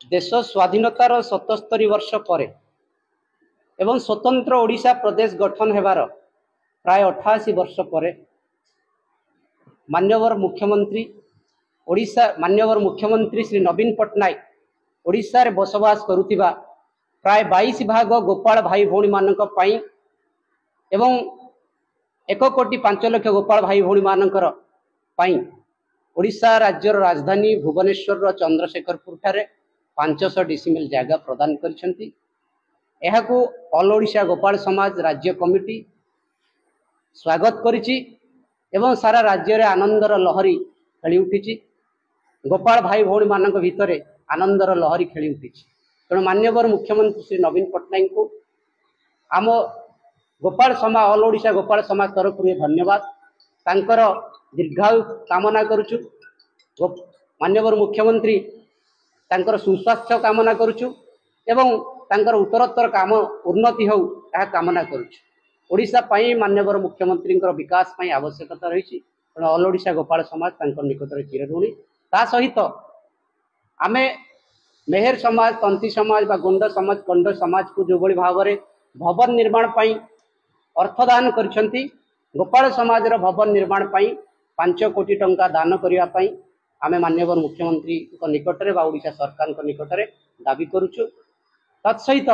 देश स्वाधीनतार 77 वर्ष पर एवं स्वतंत्र ओडिशा प्रदेश गठन हेबार प्राय 88 वर्ष पर माननीय मुख्यमंत्री ओडिशा माननीय मुख्यमंत्री श्री नवीन पट्टनायक ओडिशा रे बसवास करुथिबा प्राय 22 भाग गोपाल भाई भौणी मानक पई एवं 1,05,00,000 गोपाल भाई भौणी मानकर पई ओडिशा राज्यर राजधानी भुवनेश्वर चंद्रशेखरपुर ठारे 500 डिसिमिल जगह प्रदान करिसेंती। एहाकू ऑल ओडिशा गोपाल समाज राज्य कमिटी स्वागत करिछि एवं सारा राज्य रे आनंदर लहरी खेली उठिछि। गोपाल भाई भौणी मानक भितरे आनंदर लहरी खेली उठिछि। तेणु माननीय मुख्यमंत्री श्री नवीन पट्टनायक को आम गोपाल समाज ऑल ओडिशा गोपाल समाज तरफ धन्यवाद तांकर दीर्घायु कामना करुछु। माननीय मुख्यमंत्री तांकर सुस्वास्थ्य कामना करुछु एवं तांकर उत्तरोत्तर काम उन्नति हो यह कामना करुछु। ओडिशा पई माननीय मुख्यमंत्री विकास पई आवश्यकता रही ऑल ओडिशा गोपाल समाज तांकर निकट में चिरऋणी। ता सहित आमे मेहर समाज तंती समाज बा गंड समाज को जो बड़ी भाव में भवन निर्माण पई अर्थदान करिसेंती। गोपाल समाज रो भवन निर्माण पई 5 कोटी टंका दान करिया पई आमे माननीय मुख्यमंत्री निकट में ओडिशा सरकार निकट में दाबी करुछु। तत्सहित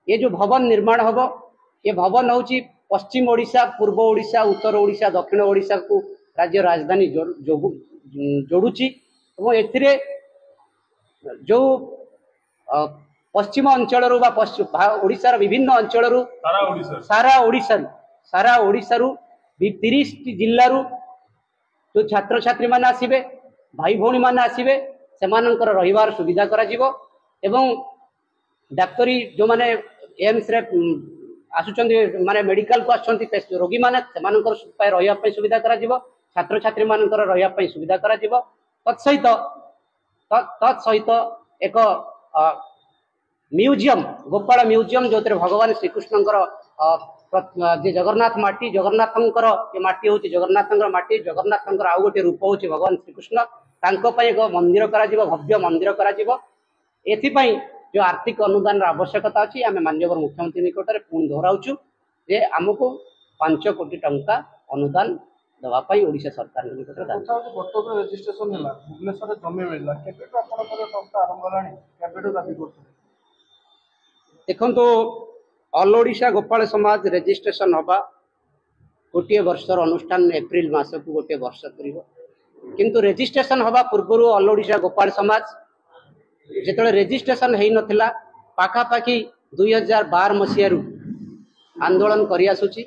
ये जो भवन निर्माण हम ये भवन हूँ पश्चिम ओडिशा पूर्व ओडिशा उत्तर ओडिशा दक्षिण ओडिशा को राज्य राजधानी जोड़ुची और एथिरे जो पश्चिम अंचल ओडिशार विभिन्न अंचल सारा ओडिशा 30 जिल्लारू जो छात्र छात्री मान आसबे भाई भौणी मान आसबे से रहिबार सुविधा करा जिवो एवं डाक्तरी जो माने एम्स रे आसुचंती माने मेडिकल को आछंती रोगी माने सेमानकर पाए रहिया पई सुविधा करा जिवो छात्र छात्री मानकर रहिया पई सुविधा करा जिवो। तत्सहित एक म्यूजियम गोपाल म्यूजियम जो भगवान श्रीकृष्णकर जे जगन्नाथ माटी जगन्नाथंकर ये माटी हूँ जगन्नाथंकर माटी जगन्नाथंकर आउ गोटे रूप हूँ भगवान श्रीकृष्ण तांको पई एक मंदिर करा जिवो भव्य मंदिर करा जिवो। एथिपाई जो आर्थिक अनुदान आवश्यकता अच्छी आम माननीय मुख्यमंत्री निकट में पुणी दोहराऊँ जे आमको 5 कोटी टंका अनुदान दवापाई ओडिशा सरकार निकट देखो ऑल ओडिशा गोपाल समाज रेजिस्ट्रेशन हवा गोटे वर्षर अनुष्ठान एप्रिल मास को गोटे वर्ष कर किंतु रेजिस्ट्रेशन हवा पूर्व ऑल ओडिशा गोपाल समाज जिते रेजिस्ट्रेशन हो नथिला पाखापाखि 2012 मसीह आंदोलन करियासुची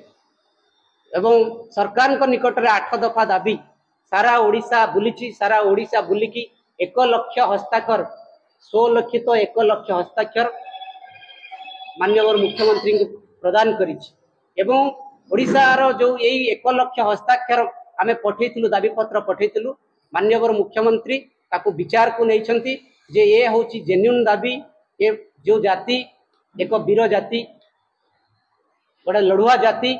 एवं सरकार को निकट में 8 दफा दाबी सारा ओडिशा बुलीची सारा ओडिशा बुलिकी 1 लाख हस्ताक्षर 16 लिखित 1 लाख हस्ताक्षर माननीय मुख्यमंत्री प्रदान करिछि एवं ओडिशार जो यही 1 लाख हस्ताक्षर आमे पठेइथिलु दाबी पत्र पठेइथिलु माननीय मुख्यमंत्री ताकू विचार को नहीं जे ये हूँ जेन्युइन दाबी ये जो जाति एक वीर जाति गोटे लड़ुआ जाति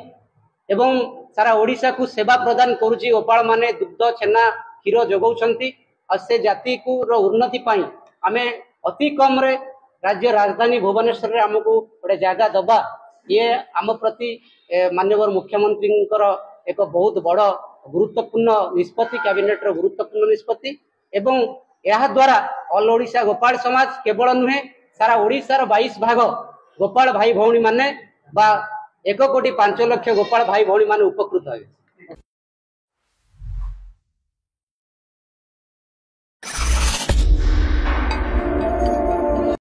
एवं सारा ओडिशा को सेवा प्रदान करुची गोपाल माने दुग्ध छेना क्षीर जोगाउछंती और से जाति को उन्नति पाई आमे अति कम रे राज्य राजधानी भुवनेश्वर रे हमको गोटे जगह दबा ये आम प्रति माननीय मुख्यमंत्री एक बहुत बड़ गुरुत्वपूर्ण निष्पत्ति कैबिनेट रो गुरुत्वपूर्ण निष्पत्ति एवं यह द्वारा ऑल ओडिशा गोपाल समाज केवल नुहे सारा ओडिशार 22 भाग गोपाल भाई भौणी माने बा 1,05,00,000 गोपाल भाई भौणी माने उपकृत हे।